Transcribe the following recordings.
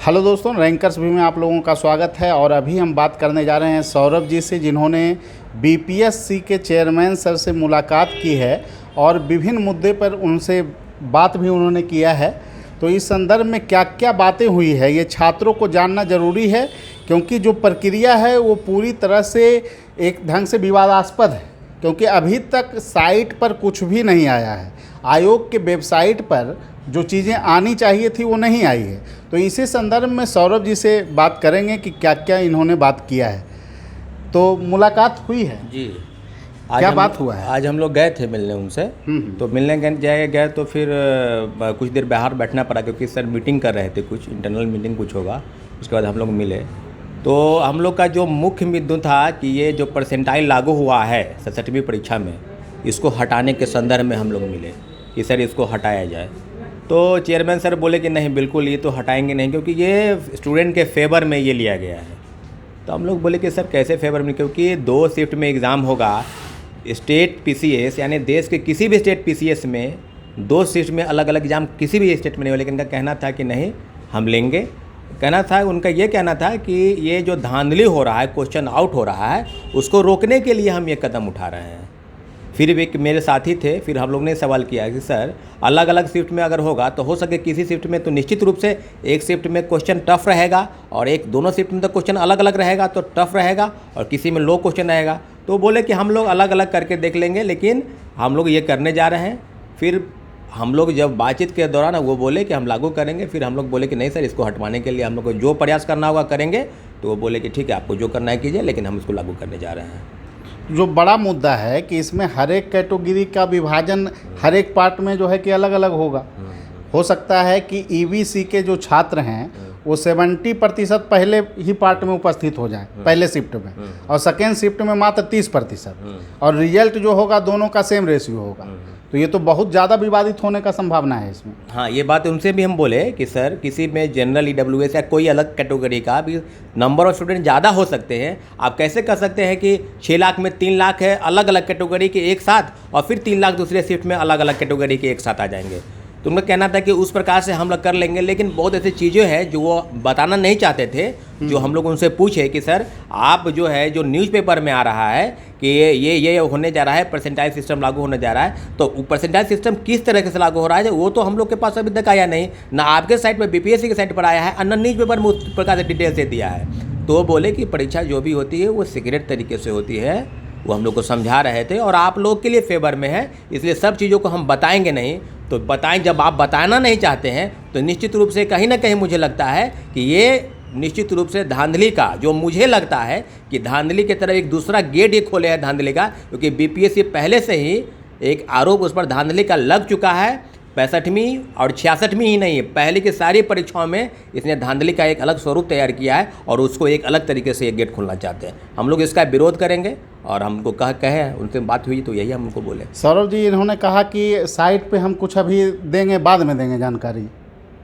Hello दोस्तों, rankers भी में आप लोगों का स्वागत है। और अभी हम बात करने जा रहे हैं सौरभ जी से, जिन्होंने बीपीएससी के चेयरमैन सर से मुलाकात की है और विभिन्न मुद्दे पर उनसे बात भी उन्होंने किया है। तो इस संदर्भ में क्या क्या बातें हुई है ये छात्रों को जानना ज़रूरी है, क्योंकि जो प्रक्रिया है वो पूरी तरह से एक ढंग से विवादास्पद है, क्योंकि अभी तक साइट पर कुछ भी नहीं आया है। आयोग के वेबसाइट पर जो चीज़ें आनी चाहिए थी वो नहीं आई है। तो इसी संदर्भ में सौरभ जी से बात करेंगे कि क्या क्या इन्होंने बात किया है। तो मुलाकात हुई है जी। क्या बात हुआ है? आज हम लोग गए थे मिलने उनसे। तो मिलने गए तो फिर कुछ देर बाहर बैठना पड़ा, क्योंकि सर मीटिंग कर रहे थे, कुछ इंटरनल मीटिंग कुछ होगा। उसके बाद हम लोग मिले। तो हम लोग का जो मुख्य मुद्दा था कि ये जो परसेंटाइल लागू हुआ है 67वीं परीक्षा में, इसको हटाने के संदर्भ में हम लोग मिले कि सर इसको हटाया जाए। तो चेयरमैन सर बोले कि नहीं, बिल्कुल ये तो हटाएंगे नहीं, क्योंकि ये स्टूडेंट के फेवर में ये लिया गया है। तो हम लोग बोले कि सर कैसे फेवर में, क्योंकि 2 शिफ्ट में एग्ज़ाम होगा। स्टेट पीसीएस यानी देश के किसी भी स्टेट पीसीएस में 2 शिफ्ट में अलग अलग एग्ज़ाम किसी भी स्टेट में नहीं हो। लेकिन इनका कहना था कि नहीं, हम लेंगे। कहना था उनका, ये कहना था कि ये जो धांधली हो रहा है, क्वेश्चन आउट हो रहा है, उसको रोकने के लिए हम ये कदम उठा रहे हैं। फिर भी मेरे साथी थे, फिर हम लोग ने सवाल किया कि सर अलग अलग शिफ्ट में अगर होगा तो हो सके किसी शिफ्ट में तो निश्चित रूप से एक शिफ्ट में क्वेश्चन टफ रहेगा और दोनों शिफ्ट में तो क्वेश्चन अलग अलग रहेगा, तो टफ रहेगा, और किसी में लो क्वेश्चन रहेगा। तो बोले कि हम लोग अलग अलग करके देख लेंगे, लेकिन हम लोग ये करने जा रहे हैं। फिर हम लोग जब बातचीत के दौरान वो बोले कि हम लागू करेंगे। फिर हम लोग बोले कि नहीं सर, इसको हटवाने के लिए हम लोग को जो प्रयास करना होगा करेंगे। तो वो बोले कि ठीक है, आपको जो करना है कीजिए, लेकिन हम इसको लागू करने जा रहे हैं। जो बड़ा मुद्दा है कि इसमें हर एक कैटेगरी का विभाजन हर एक पार्ट में जो है कि अलग अलग होगा। हो सकता है कि ईवीसी के जो छात्र हैं वो 70% पहले ही पार्ट में उपस्थित हो जाएं, पहले शिफ्ट में, और सेकेंड शिफ्ट में मात्र 30%, और रिजल्ट जो होगा दोनों का सेम रेशियो होगा। तो ये तो बहुत ज़्यादा विवादित होने का संभावना है इसमें। हाँ, ये बात उनसे भी हम बोले कि सर किसी में जनरल ईडब्ल्यूएस या कोई अलग कैटेगरी का भी नंबर ऑफ स्टूडेंट ज़्यादा हो सकते हैं। आप कैसे कर सकते हैं कि 6 लाख में 3 लाख है अलग अलग कैटेगरी के एक साथ, और फिर 3 लाख दूसरे शिफ्ट में अलग अलग कैटेगरी के एक साथ आ जाएंगे। तो उनका कहना था कि उस प्रकार से हम लोग कर लेंगे। लेकिन बहुत ऐसी चीज़ें हैं जो वो बताना नहीं चाहते थे, जो हम लोग उनसे पूछे कि सर आप जो है, जो न्यूज़पेपर में आ रहा है कि ये होने जा रहा है, परसेंटाइल सिस्टम लागू होने जा रहा है, तो परसेंटाइल सिस्टम किस तरह से लागू हो रहा है वो तो हम लोग के पास अभी तक आया नहीं, ना आपके साइट पर बीपीएससी के साइट पर आया है, और न न्यूज़पेपर में उस प्रकार से डिटेल से दिया है। तो वो बोले कि परीक्षा जो भी होती है वो सीक्रेट तरीके से होती है। वो हम लोग को समझा रहे थे और आप लोग के लिए फेवर में है, इसलिए सब चीज़ों को हम बताएंगे नहीं। तो बताएं, जब आप बताना नहीं चाहते हैं तो निश्चित रूप से कहीं ना कहीं मुझे लगता है कि ये निश्चित रूप से धांधली का, जो मुझे लगता है कि धांधली की तरफ एक दूसरा गेट ये खोले है धांधली का, क्योंकि बीपीएससी पहले से ही एक आरोप उस पर धांधली का लग चुका है। 65वीं और 66वीं ही नहीं, पहले की सारी परीक्षाओं में इसने धांधली का एक अलग स्वरूप तैयार किया है, और उसको एक अलग तरीके से एक गेट खोलना चाहते हैं। हम लोग इसका विरोध करेंगे, और हमको कहे उनसे बात हुई तो यही हम उनको बोले। सौरभ जी, इन्होंने कहा कि साइट पे हम कुछ अभी देंगे, बाद में देंगे जानकारी।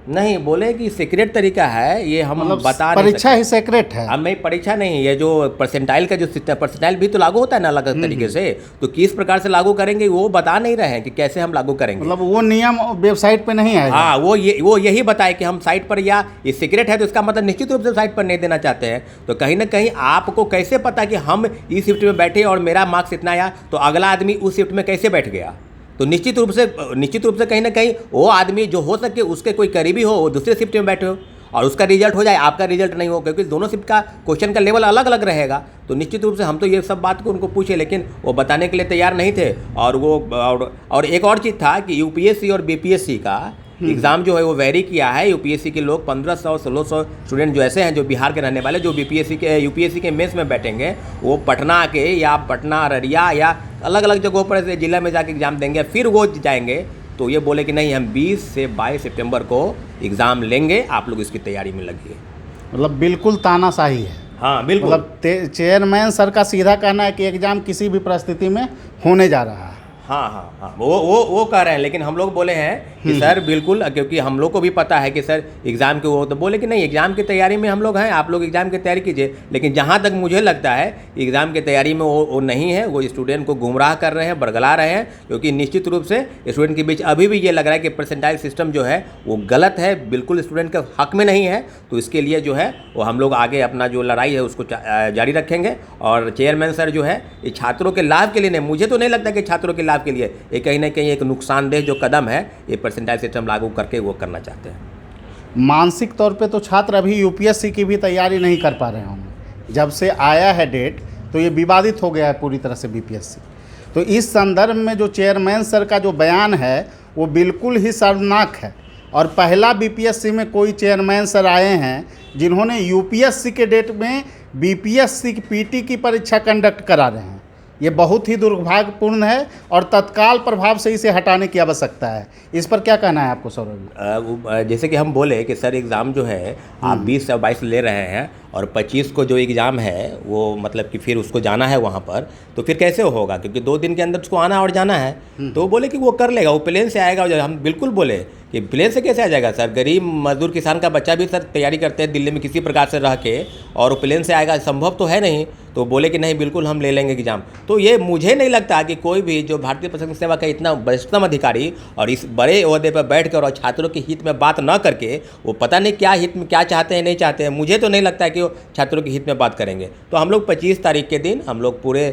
नहीं, बोले कि सीक्रेट तरीका है ये, हम मतलब बता नहीं परीक्षा सकते। ही सीक्रेट है। अब नहीं, परीक्षा नहीं, ये जो परसेंटाइल का जो सिस्टम, परसेंटाइल भी तो लागू होता है ना अलग अलग तरीके से, तो किस प्रकार से लागू करेंगे वो बता नहीं रहे हैं कि कैसे हम लागू करेंगे। मतलब वो नियम वेबसाइट पे नहीं है। हाँ, वो यही बताए कि हम साइट पर, या ये सीक्रेट है तो इसका मतलब निश्चित रूप से साइट पर नहीं देना चाहते हैं। तो कहीं ना कहीं आपको कैसे पता कि हम इस शिफ्ट में बैठे और मेरा मार्क्स इतना आया, तो अगला आदमी उस शिफ्ट में कैसे बैठ गया। तो निश्चित रूप से कहीं ना कहीं वो आदमी जो हो सके उसके कोई करीबी हो, वो दूसरे शिफ्ट में बैठे हो और उसका रिजल्ट हो जाए, आपका रिजल्ट नहीं हो, क्योंकि दोनों शिफ्ट का क्वेश्चन का लेवल अलग अलग रहेगा। तो निश्चित रूप से हम तो ये सब बात को उनको पूछे, लेकिन वो बताने के लिए तैयार नहीं थे। और एक और चीज़ था कि यूपीएससी और बीपीएससी का एग्ज़ाम जो है वो वेरी किया है। यूपीएससी के लोग 1500-1600 स्टूडेंट जो ऐसे हैं जो बिहार के रहने वाले, जो यूपीएससी के मेंस में बैठेंगे, वो पटना के या पटना, अररिया या अलग अलग जगहों पर जिला में जाके एग्ज़ाम देंगे, फिर वो जाएंगे। तो ये बोले कि नहीं, हम 20 से 22 सितंबर को एग्ज़ाम लेंगे, आप लोग इसकी तैयारी में लगिए। मतलब बिल्कुल तानाशाही है। हाँ बिल्कुल। मतलब चेयरमैन सर का सीधा कहना है कि एग्ज़ाम किसी भी परिस्थिति में होने जा रहा है। हाँ, वो कह रहे हैं, लेकिन हम लोग बोले हैं कि सर बिल्कुल, क्योंकि हम लोग को भी पता है कि सर एग्ज़ाम के वो, तो बोले कि नहीं एग्ज़ाम की तैयारी में हम लोग हैं, आप लोग एग्ज़ाम की तैयारी कीजिए। लेकिन जहाँ तक मुझे लगता है एग्ज़ाम की तैयारी में वो नहीं है, वो स्टूडेंट को गुमराह कर रहे हैं, बरगला रहे हैं, क्योंकि निश्चित रूप से स्टूडेंट के बीच अभी भी ये लग रहा है कि परसेंटाइल सिस्टम जो है वो गलत है, बिल्कुल स्टूडेंट के हक में नहीं है। तो इसके लिए जो है वो हम लोग आगे अपना जो लड़ाई है उसको जारी रखेंगे। और चेयरमैन सर जो है ये छात्रों के लाभ के लिए नहीं, मुझे तो नहीं लगता कि छात्रों के लाभ के लिए, ये कहीं ना कहीं एक नुकसानदेह जो कदम है ये परसेंटाइल सिस्टम लागू करके वो करना चाहते हैं। मानसिक तौर पे तो छात्र अभी यूपीएससी की भी तैयारी नहीं कर पा रहे होंगे। जब से आया है डेट तो ये विवादित हो गया है पूरी तरह से बीपीएससी। तो इस संदर्भ में जो चेयरमैन सर का जो बयान है वो बिल्कुल ही शर्मनाक है। और पहला बीपीएससी में कोई चेयरमैन सर आए हैं जिन्होंने यूपीएससी के डेट में बीपीएससी की पीटी की परीक्षा कंडक्ट करा रहे हैं। ये बहुत ही दुर्भाग्यपूर्ण है और तत्काल प्रभाव से इसे हटाने की आवश्यकता है। इस पर क्या कहना है आपको सौरभ? जैसे कि हम बोले कि सर एग्ज़ाम जो है आप 20 या 22 ले रहे हैं और 25 को जो एग्ज़ाम है वो मतलब कि फिर उसको जाना है वहाँ पर, तो फिर कैसे होगा, क्योंकि 2 दिन के अंदर उसको आना और जाना है। तो बोले कि वो कर लेगा, वो प्लेन से आएगा। और हम बिल्कुल बोले कि प्लेन से कैसे आ जाएगा सर, गरीब मजदूर किसान का बच्चा भी सर तैयारी करते हैं दिल्ली में किसी प्रकार से रह के, और वो प्लेन से आएगा, संभव तो है नहीं। तो बोले कि नहीं बिल्कुल हम ले लेंगे एग्ज़ाम। तो ये मुझे नहीं लगता कि कोई भी जो भारतीय प्रशासनिक सेवा का इतना वरिष्ठतम अधिकारी और इस बड़े ओहदे पर बैठ कर और छात्रों के हित में बात न करके, वो पता नहीं क्या हित में क्या चाहते हैं नहीं चाहते हैं, मुझे तो नहीं लगता है कि वो छात्रों के हित में बात करेंगे। तो हम लोग 25 तारीख के दिन हम लोग पूरे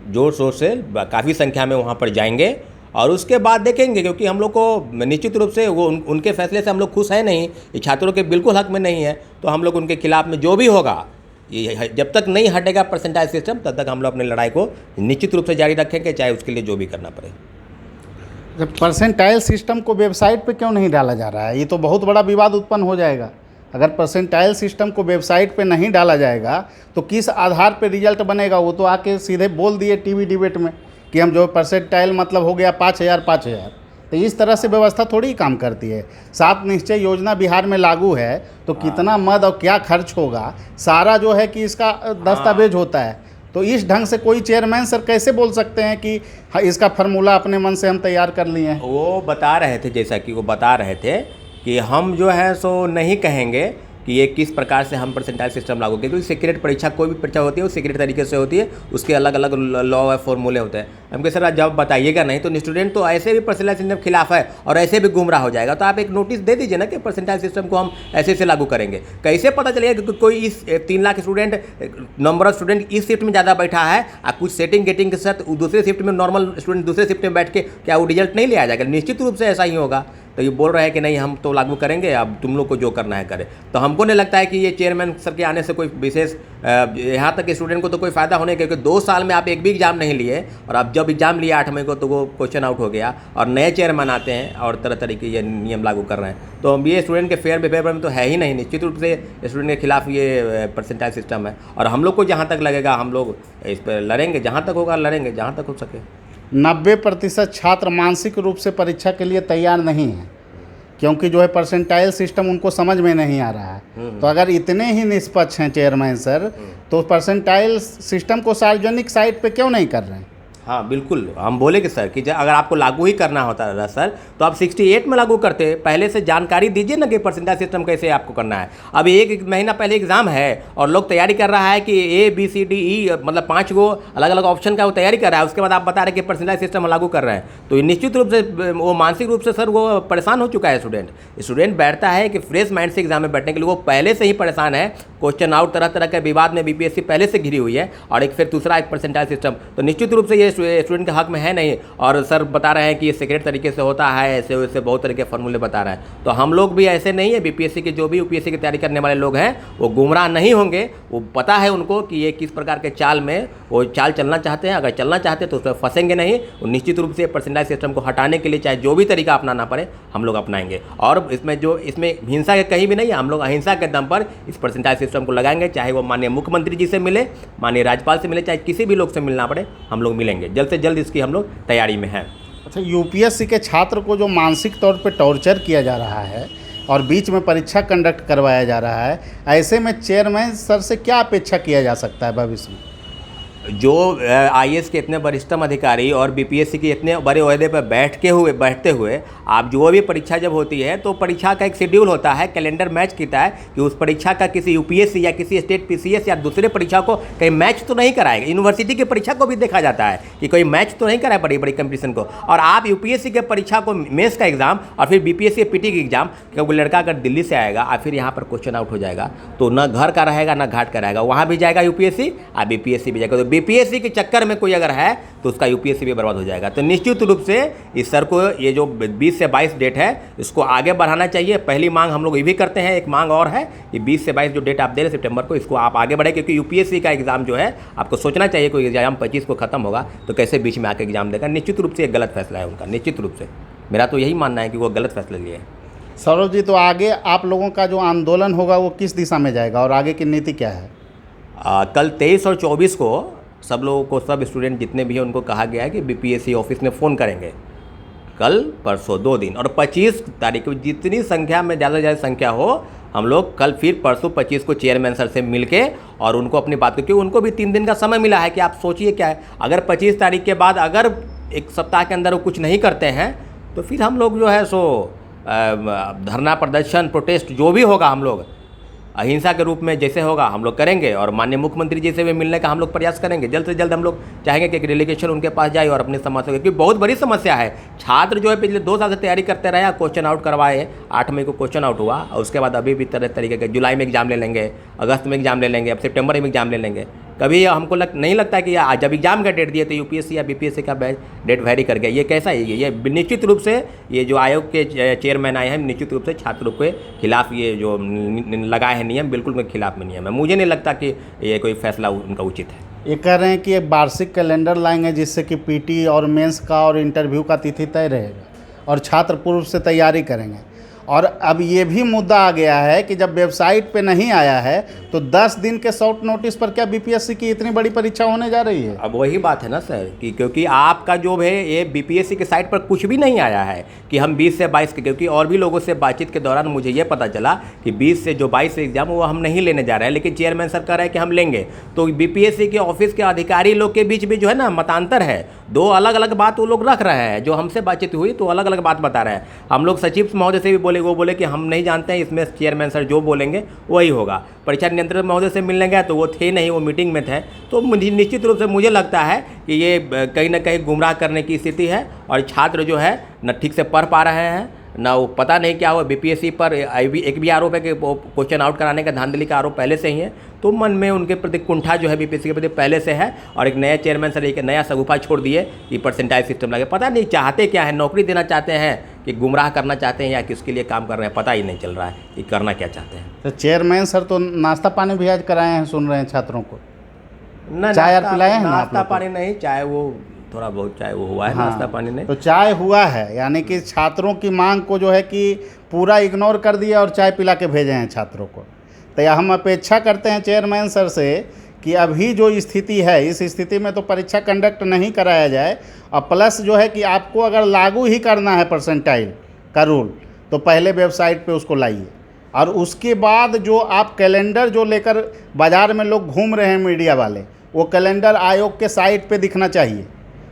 जोर शोर से काफ़ी संख्या में वहाँ पर जाएंगे और उसके बाद देखेंगे, क्योंकि हम लोग को निश्चित रूप से वो उनके फैसले से हम लोग खुश हैं नहीं, ये छात्रों के बिल्कुल हक में नहीं है। तो हम लोग उनके खिलाफ में जो भी होगा, ये जब तक नहीं हटेगा परसेंटाइल सिस्टम तब तक हम लोग अपनी लड़ाई को निश्चित रूप से जारी रखेंगे, चाहे उसके लिए जो भी करना पड़े। जब परसेंटाइल सिस्टम को वेबसाइट पे क्यों नहीं डाला जा रहा है? ये तो बहुत बड़ा विवाद उत्पन्न हो जाएगा। अगर परसेंटाइल सिस्टम को वेबसाइट पे नहीं डाला जाएगा तो किस आधार पे रिजल्ट बनेगा? वो तो आके सीधे बोल दिए टीवी डिबेट में कि हम जो परसेंटाइल मतलब हो गया 5000। तो इस तरह से व्यवस्था थोड़ी ही काम करती है। 7 निश्चय योजना बिहार में लागू है तो कितना मद और क्या खर्च होगा, सारा जो है कि इसका दस्तावेज होता है। तो इस ढंग से कोई चेयरमैन सर कैसे बोल सकते हैं कि इसका फार्मूला अपने मन से हम तैयार कर लिए हैं? वो बता रहे थे, जैसा कि वो बता रहे थे कि हम जो है सो नहीं कहेंगे कि ये किस प्रकार से हम परसेंटाइल सिस्टम लागू करें, क्योंकि सीक्रेट परीक्षा कोई भी परीक्षा होती है वो सीक्रेट तरीके से होती है, उसके अलग अलग लॉ और फॉर्मूले होते हैं। हम कह सर जब बताइएगा नहीं तो स्टूडेंट तो ऐसे भी परसेंटाइल सिस्टम खिलाफ है और ऐसे भी गुमराह हो जाएगा। तो आप एक नोटिस दे दीजिए ना कि परसेंटाइल सिस्टम को हम ऐसे लागू करेंगे। कैसे पता चलेगा कि कोई इस 3 lakh student number of student इस शिफ्ट में ज़्यादा बैठा है और कुछ सेटिंग गेटिंग के साथ दूसरे शिफ्ट में नॉर्मल स्टूडेंट दूसरे शिफ्ट में बैठ के क्या वो रिजल्ट नहीं लिया जाएगा? निश्चित रूप से ऐसा ही होगा। तो ये बोल रहे हैं कि नहीं हम तो लागू करेंगे, अब तुम लोग को जो करना है करें। तो हमको नहीं लगता है कि ये चेयरमैन सर के आने से कोई विशेष यहाँ तक स्टूडेंट को तो कोई फ़ायदा होने, क्योंकि 2 साल में आप एक भी एग्ज़ाम नहीं लिए और अब जब एग्ज़ाम लिया 8 मई को तो वो क्वेश्चन आउट हो गया और नए चेयरमैन आते हैं और तरह तरह के ये नियम लागू कर रहे हैं। तो ये स्टूडेंट के फेयर बिहेवियर में तो है ही नहीं। निश्चित रूप से स्टूडेंट के खिलाफ ये परसेंटाइल सिस्टम है और हम लोग को जहाँ तक लगेगा हम लोग इस पर लड़ेंगे, जहाँ तक होगा लड़ेंगे, जहाँ तक हो सके। 90% छात्र मानसिक रूप से परीक्षा के लिए तैयार नहीं हैं, क्योंकि जो है परसेंटाइल सिस्टम उनको समझ में नहीं आ रहा है। तो अगर इतने ही निष्पक्ष हैं चेयरमैन सर तो परसेंटाइल सिस्टम को सार्वजनिक साइट पे क्यों नहीं कर रहे हैं? हाँ बिल्कुल, हम बोले कि सर कि अगर आपको लागू ही करना होता है सर तो आप 68 में लागू करते, पहले से जानकारी दीजिए ना कि परसेंटाइल सिस्टम कैसे आपको करना है। अभी 1 महीना पहले एग्जाम है और लोग तैयारी कर रहा है कि ABCDE मतलब 5 गो अलग अलग ऑप्शन का वो तैयारी कर रहा है, उसके बाद आप बता रहे हैं कि परसेंटाइल सिस्टम लागू कर रहे हैं। तो निश्चित रूप से वो मानसिक रूप से सर वो परेशान हो चुका है। स्टूडेंट बैठता है कि फ्रेश माइंड से एग्जाम में बैठने के लिए वो पहले से ही परेशान है। क्वेश्चन आउट तरह तरह के विवाद में बीपीएससी पहले से घिरी हुई है और एक फिर दूसरा एक परसेंटाइल सिस्टम, तो निश्चित रूप से ये स्टूडेंट के हक में है नहीं। और सर बता रहे हैं कि ये सीक्रेट तरीके से होता है, ऐसे वैसे बहुत तरह के फॉर्मूले बता रहे हैं। तो हम लोग भी ऐसे नहीं है, बीपीएससी के जो भी यूपीएससी की तैयारी करने वाले लोग हैं वो गुमराह नहीं होंगे। वो पता है उनको कि ये किस प्रकार के चाल में वो चाल चलना चाहते हैं। अगर चलना चाहते हैं तो उसमें फंसेंगे नहीं। वो निश्चित रूप से परसेंटाइल सिस्टम को हटाने के लिए चाहे जो भी तरीका अपनाना पड़े हम लोग अपनाएंगे। और इसमें हिंसा के कहीं भी नहीं है, हम लोग अहिंसा के दम पर इस परसेंटाइल सिस्टम को लगाएंगे। चाहे वो माननीय मुख्यमंत्री जी से मिले, माननीय राज्यपाल से मिले, चाहे किसी भी लोग से मिलना पड़े हम लोग मिलेंगे। जल्द से जल्द इसकी हम लोग तैयारी में हैं। अच्छा, यूपीएससी के छात्र को जो मानसिक तौर पे टॉर्चर किया जा रहा है और बीच में परीक्षा कंडक्ट करवाया जा रहा है, ऐसे में चेयरमैन सर से क्या अपेक्षा किया जा सकता है भविष्य में? जो आईएएस के इतने वरिष्ठतम अधिकारी और बीपीएससी के इतने बड़े ओहदे पर बैठते हुए आप जो भी परीक्षा जब होती है तो परीक्षा का एक शेड्यूल होता है, कैलेंडर मैच किया है कि उस परीक्षा का किसी यूपीएससी या किसी स्टेट पीसीएस या दूसरे परीक्षा को कहीं मैच तो नहीं कराएगा। यूनिवर्सिटी की परीक्षा को भी देखा जाता है कि कोई मैच तो नहीं कराए बड़ी बड़ी कंपटीशन को। और आप यूपीएससी के परीक्षा को मेंस का एग्जाम और फिर बीपीएससी पीटी की एग्जाम, क्योंकि लड़का अगर दिल्ली से आएगा और फिर यहाँ पर क्वेश्चन आउट हो जाएगा तो न घर का रहेगा न घाट का रहेगा, वहाँ भी जाएगा यूपीएससी और बीपीएससी भी जाएगा। तो बीपीएससी के चक्कर में कोई अगर है तो उसका यूपीएससी भी बर्बाद हो जाएगा। तो निश्चित रूप से इस सर को ये जो 20 से 22 डेट है इसको आगे बढ़ाना चाहिए। पहली मांग हम लोग ये भी करते हैं, एक मांग और है कि 20 से 22 जो डेट आप दे रहे सितंबर को, इसको आप आगे बढ़े, क्योंकि यूपीएससी का एग्जाम जो है आपको सोचना चाहिए कोई एग्जाम 25 को खत्म होगा तो कैसे बीच में आके एग्जाम देगा। निश्चित रूप से एक गलत फैसला है उनका, निश्चित रूप से मेरा तो यही मानना है कि वो गलत फैसला लिए हैं। सौरभ जी, तो आगे आप लोगों का जो आंदोलन होगा वो किस दिशा में जाएगा और आगे की नीति क्या है? कल 23 और 24 को सब लोगों को, सब स्टूडेंट जितने भी हैं उनको कहा गया है कि बीपीएससी ऑफिस में फ़ोन करेंगे कल परसों 2 दिन, और 25 तारीख को जितनी संख्या में ज़्यादा से ज़्यादा संख्या हो हम लोग कल फिर परसों 25 को चेयरमैन सर से मिलके और उनको अपनी बात, क्योंकि उनको भी 3 दिन का समय मिला है कि आप सोचिए क्या है, अगर 25 तारीख के बाद अगर एक सप्ताह के अंदर वो कुछ नहीं करते हैं तो फिर हम लोग जो है सो धरना प्रदर्शन प्रोटेस्ट जो भी होगा हम लोग अहिंसा के रूप में जैसे होगा हम लोग करेंगे, और माननीय मुख्यमंत्री जी से भी मिलने का हम लोग प्रयास करेंगे। जल्द से जल्द हम लोग चाहेंगे कि एक डेलीगेशन उनके पास जाए और अपनी समस्या, क्योंकि बहुत बड़ी समस्या है। छात्र जो है पिछले 2 साल से तैयारी करते रहे, क्वेश्चन आउट करवाए, 8 मई को क्वेश्चन आउट हुआ और उसके बाद अभी भी तरह तरीके के जुलाई में एग्जाम ले लेंगे, अगस्त में एग्जाम ले लेंगे, अब सितंबर में एग्जाम ले लेंगे। कभी हमको नहीं लगता कि जब एग्जाम का डेट दिए तो यूपीएससी या बीपीएससी का डेट वेरी कर गया। ये कैसा है? ये निश्चित रूप से ये जो आयोग के चेयरमैन आए हैं निश्चित रूप से छात्रों के खिलाफ ये जो लगाए हैं नियम, बिल्कुल उनके खिलाफ में नियम है। मुझे नहीं लगता कि ये कोई फैसला उनका उचित है। ये कह रहे हैं कि एक वार्षिक कैलेंडर लाएंगे जिससे कि पीटी और मेंस का और इंटरव्यू का तिथि तय रहेगा और छात्र पूर्व से तैयारी करेंगे। और अब ये भी मुद्दा आ गया है कि जब वेबसाइट पे नहीं आया है तो 10 दिन के शॉर्ट नोटिस पर क्या बीपीएससी की इतनी बड़ी परीक्षा होने जा रही है? अब वही बात है ना सर कि क्योंकि आपका जो है ये बीपीएससी के साइट पर कुछ भी नहीं आया है कि हम 20 से 22 के, क्योंकि और भी लोगों से बातचीत के दौरान मुझे ये पता चला कि 20 से जो 22 एग्जाम वो हम नहीं लेने जा रहे हैं, लेकिन चेयरमैन सर कह रहे हैं कि हम लेंगे। तो बीपीएससी के ऑफिस के अधिकारी लोग के बीच भी जो है ना मतांतर है, 2 अलग अलग बात वो लोग रख रहे हैं। जो हमसे बातचीत हुई तो अलग अलग बात बता रहे हैं। हम लोग सचिव महोदय से भी बोले, वो बोले कि हम नहीं जानते हैं, इसमें चेयरमैन सर जो बोलेंगे वही होगा। परीक्षा नियंत्रक महोदय से मिलने गया तो वो थे नहीं, वो मीटिंग में थे। तो निश्चित रूप से मुझे लगता है कि ये कहीं ना कहीं गुमराह करने की स्थिति है और छात्र जो है न ठीक से पढ़ पा रहे हैं, ना वो पता नहीं क्या हुआ। बीपीएससी पर एक भी आरोप है कि क्वेश्चन आउट कराने का धांधली का आरोप पहले से ही है, तो मन में उनके प्रति कुंठा जो है बीपीएससी के प्रति पहले से है। और एक नया चेयरमैन सर एक नया सगुफा छोड़ दिए कि परसेंटाइज सिस्टम लगे। पता नहीं चाहते क्या है, नौकरी देना चाहते हैं कि गुमराह करना चाहते हैं या किसके लिए काम कर रहे हैं, पता ही नहीं चल रहा है कि करना क्या चाहते हैं। तो चेयरमैन सर तो नाश्ता पानी भी आज कराए हैं, सुन रहे हैं छात्रों को। चाय पिलाए हैं? नाश्ता पानी नहीं, चाय वो थोड़ा बहुत चाय वो हुआ है। हाँ, नाश्ता पानी नहीं, तो चाय हुआ है, यानी कि छात्रों की मांग को जो है कि पूरा इग्नोर कर दिया और चाय पिला के भेजे हैं छात्रों को। तो हम अपेक्षा करते हैं चेयरमैन सर से कि अभी जो स्थिति है इस स्थिति में तो परीक्षा कंडक्ट नहीं कराया जाए, और प्लस जो है कि आपको अगर लागू ही करना है परसेंटाइल का रूल तो पहले वेबसाइट पे उसको लाइए, और उसके बाद जो आप कैलेंडर जो लेकर बाज़ार में लोग घूम रहे हैं मीडिया वाले, वो कैलेंडर आयोग के साइट पे दिखना चाहिए।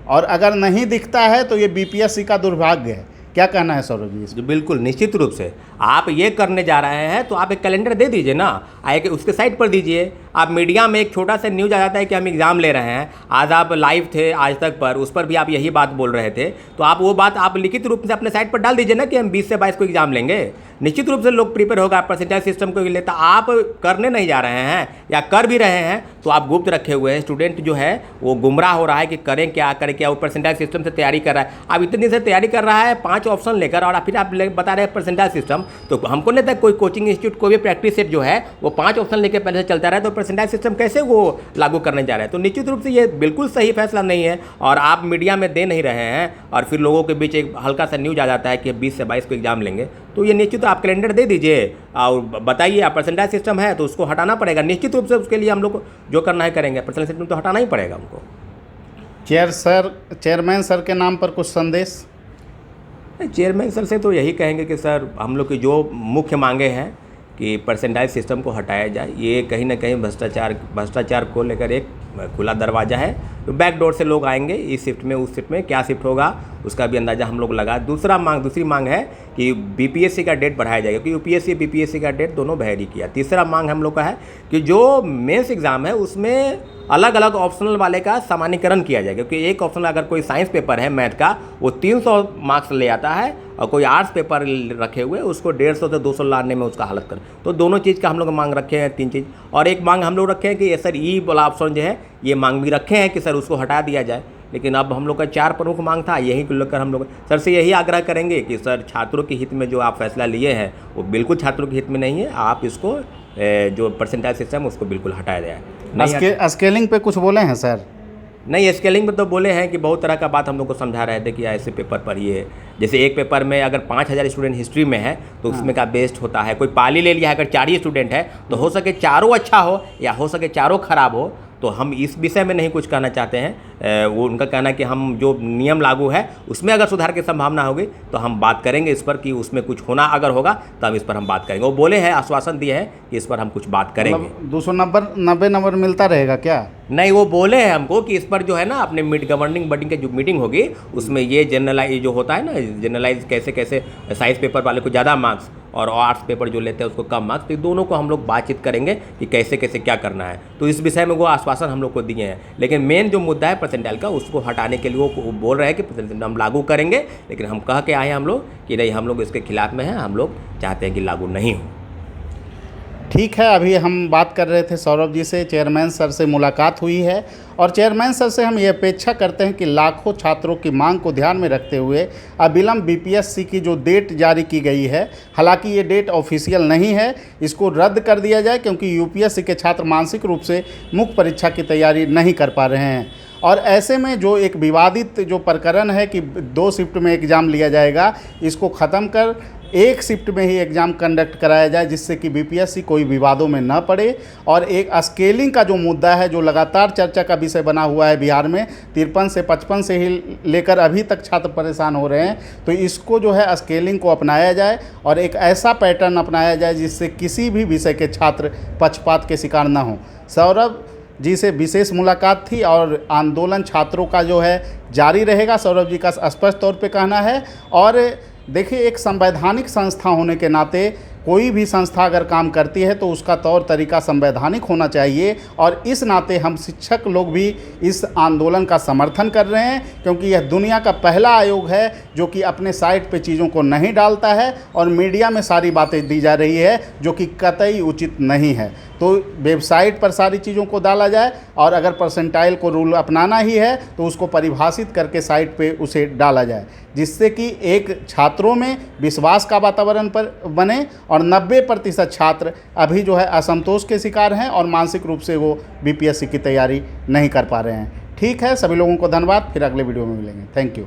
और अगर नहीं दिखता है तो ये बीपीएससी का दुर्भाग्य है। क्या कहना है सौरभ जी इसमें? बिल्कुल निश्चित रूप से आप ये करने जा रहे हैं तो आप एक कैलेंडर दे दीजिए ना, आए कि उसके साइट पर दीजिए। आप मीडिया में एक छोटा सा न्यूज़ आ जाता है कि हम एग्ज़ाम ले रहे हैं, आज आप लाइव थे आज तक पर, उस पर भी आप यही बात बोल रहे थे, तो आप वो बात आप लिखित रूप से अपने साइट पर डाल दीजिए ना कि हम 20 से 22 को एग्ज़ाम लेंगे। निश्चित रूप से लोग प्रिपेयर होगा परसेंटाइज सिस्टम को लिए। तो आप करने नहीं जा रहे हैं या कर भी रहे हैं तो आप गुप्त रखे हुए हैं। स्टूडेंट जो है वो गुमराह हो रहा है कि करें क्या करें क्या, वो परसेंटाइज सिस्टम से तैयारी कर रहा है। अब इतनी से तैयारी कर रहा है 5 ऑप्शन लेकर, और फिर आप बता रहे हैं परसेंटाइज सिस्टम। तो हमको नहीं था कोई कोचिंग इंस्टीट्यूट कोई भी प्रैक्टिस सेट जो है वो 5 ऑप्शन लेकर पहले से चलता रहा है, तो परसेंटाइज सिस्टम कैसे वो लागू करने जा रहे हैं? तो निश्चित रूप से ये बिल्कुल सही फैसला नहीं है और आप मीडिया में दे नहीं रहे हैं, और फिर लोगों के बीच एक हल्का सा न्यूज़ आ जाता है कि 20 से 22 को एग्जाम लेंगे। तो ये निश्चित आप कैलेंडर दे दीजिए और बताइए आप परसेंटाइज सिस्टम है तो उसको हटाना पड़ेगा। निश्चित रूप से उसके लिए हम लोग जो करना है करेंगे, परसेंटाइज सिस्टम तो हटाना ही पड़ेगा हमको। चेयरमैन सर के नाम पर कुछ संदेश? चेयरमैन सर से तो यही कहेंगे कि सर हम लोग की जो मुख्य मांगे हैं कि परसेंटाइज सिस्टम को हटाया जाए, ये कहीं ना कहीं भ्रष्टाचार को लेकर एक खुला दरवाज़ा है, तो बैक डोर से लोग आएंगे, इस शिफ्ट में उस शिफ्ट में क्या शिफ्ट होगा उसका भी अंदाज़ा हम लोग लगा। दूसरी मांग है कि बीपीएससी का डेट बढ़ाया जाएगा, क्योंकि यूपीएससी बीपीएससी का डेट दोनों वैरी किया। तीसरा मांग हम लोग का है कि जो मेंस एग्ज़ाम है उसमें अलग अलग ऑप्शनल वाले का सामान्यकरण किया जाए, क्योंकि एक ऑप्शनल अगर कोई साइंस पेपर है मैथ का वो 300 मार्क्स ले आता है, और कोई आर्ट्स पेपर रखे हुए उसको 150 से 200 लाने में उसका हालत कर। तो दोनों चीज़ का हम लोग मांग रखे हैं, 3 चीज़। और एक मांग हम लोग रखे हैं कि सर ई वाला ऑप्शन जो है ये मांग भी रखे हैं कि सर उसको हटा दिया जाए। लेकिन अब हम लोग का 4 प्रमुख मांग था, यही को लेकर हम लोग सर से यही आग्रह करेंगे कि सर छात्रों के हित में जो आप फैसला लिए हैं वो बिल्कुल छात्रों के हित में नहीं है। आप इसको जो परसेंटाइल सिस्टम उसको बिल्कुल हटाया जाए। स्केलिंग पे कुछ बोले हैं सर? नहीं, स्केलिंग में तो बोले हैं कि बहुत तरह का बात हम लोग को समझा रहे थे कि ऐसे पेपर पढ़िए। जैसे एक पेपर में अगर 5000 स्टूडेंट हिस्ट्री में है तो उसमें का बेस्ट होता है। कोई पाली ले लिया है, अगर 4 ही स्टूडेंट है तो हो सके चारों अच्छा हो या हो सके चारों खराब हो। तो हम इस विषय में नहीं कुछ कहना चाहते हैं। वो उनका कहना है कि हम जो नियम लागू है उसमें अगर सुधार की संभावना होगी तो हम बात करेंगे इस पर कि उसमें कुछ होना अगर होगा तो हम इस पर हम बात करेंगे। वो बोले हैं, आश्वासन दिए हैं कि इस पर हम कुछ बात करेंगे। 290 नंबर मिलता रहेगा क्या? नहीं, वो बोले हैं हमको कि इस पर जो है ना अपने गवर्निंग बॉडी की जो मीटिंग होगी उसमें ये जनरलाइज जो होता है ना, जनरलाइज कैसे कैसे साइंस पेपर वाले को ज़्यादा मार्क्स और आर्ट्स पेपर जो लेते हैं उसको कम मार्क्स, तो दोनों को हम लोग बातचीत करेंगे कि कैसे कैसे क्या करना है। तो इस विषय में वो आश्वासन हम लोग को दिए हैं। लेकिन मेन जो मुद्दा है परसेंटाइल का उसको हटाने के लिए वो बोल रहे हैं कि परसेंटाइल हम लागू करेंगे। लेकिन हम कह के आए हैं हम लोग कि नहीं, हम लोग इसके खिलाफ में हैं, हम लोग चाहते हैं कि लागू नहीं हो। ठीक है, अभी हम बात कर रहे थे सौरभ जी से, चेयरमैन सर से मुलाकात हुई है और चेयरमैन सर से हम ये अपेक्षा करते हैं कि लाखों छात्रों की मांग को ध्यान में रखते हुए अविलंब बीपीएससी की जो डेट जारी की गई है, हालांकि ये डेट ऑफिशियल नहीं है, इसको रद्द कर दिया जाए, क्योंकि यूपीएससी के छात्र मानसिक रूप से मुख्य परीक्षा की तैयारी नहीं कर पा रहे हैं। और ऐसे में जो एक विवादित जो प्रकरण है कि 2 शिफ्ट में एग्ज़ाम लिया जाएगा, इसको ख़त्म कर एक शिफ्ट में ही एग्ज़ाम कंडक्ट कराया जाए, जिससे कि बीपीएससी कोई विवादों में न पड़े। और एक स्केलिंग का जो मुद्दा है, जो लगातार चर्चा का विषय बना हुआ है बिहार में, 53 से 55 से ही लेकर अभी तक छात्र परेशान हो रहे हैं, तो इसको जो है स्केलिंग को अपनाया जाए और एक ऐसा पैटर्न अपनाया जाए जिससे किसी भी विषय के छात्र पक्षपात के शिकार न हों। सौरभ जी से विशेष मुलाकात थी और आंदोलन छात्रों का जो है जारी रहेगा, सौरभ जी का स्पष्ट तौर पे कहना है। और देखिए, एक संवैधानिक संस्था होने के नाते कोई भी संस्था अगर काम करती है तो उसका तौर तरीका संवैधानिक होना चाहिए, और इस नाते हम शिक्षक लोग भी इस आंदोलन का समर्थन कर रहे हैं, क्योंकि यह दुनिया का पहला आयोग है जो कि अपने साइट पे चीज़ों को नहीं डालता है और मीडिया में सारी बातें दी जा रही है जो कि कतई उचित नहीं है। तो वेबसाइट पर सारी चीज़ों को डाला जाए, और अगर परसेंटाइल को रूल अपनाना ही है तो उसको परिभाषित करके साइट पे उसे डाला जाए, जिससे कि एक छात्रों में विश्वास का वातावरण पर बने। और 90% छात्र अभी जो है असंतोष के शिकार हैं और मानसिक रूप से वो बीपीएससी की तैयारी नहीं कर पा रहे हैं। ठीक है, सभी लोगों को धन्यवाद, फिर अगले वीडियो में मिलेंगे। Thank you.